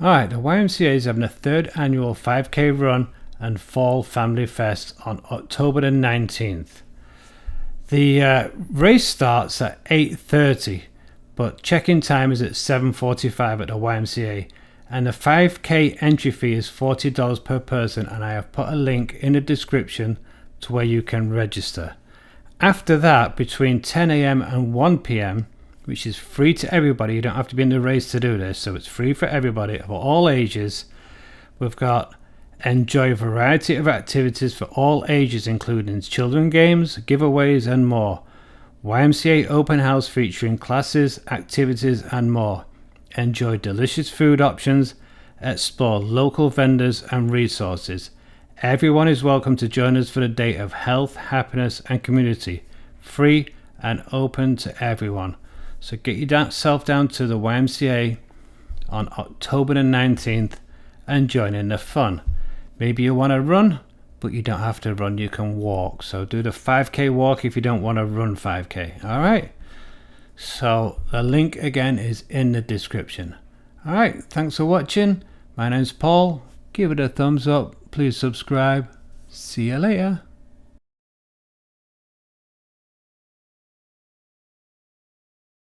Alright, the YMCA is having a third annual 5k run and fall family fest on October the 19th. The race starts at 8:30, but check-in time is at 7:45 at the YMCA, and the 5k entry fee is $40 per person, and I have put a link in the description to where you can register. After that, between 10 a.m. and 1 p.m, which is free to everybody, you don't have to be in the race to do this, so it's free for everybody of all ages. We've got enjoy a variety of activities for all ages, including children games, giveaways and more. YMCA open house featuring classes, activities and more. Enjoy delicious food options, explore local vendors and resources. Everyone is welcome to join us for the day of health, happiness and community. Free and open to everyone. So get yourself down to the YMCA on October the 19th and join in the fun. Maybe you want to run, but you don't have to run, you can walk. So do the 5k walk if you don't want to run 5k. Alright, so the link again is in the description. Alright, thanks for watching. My name's Paul. Give it a thumbs up. Please subscribe. See you later.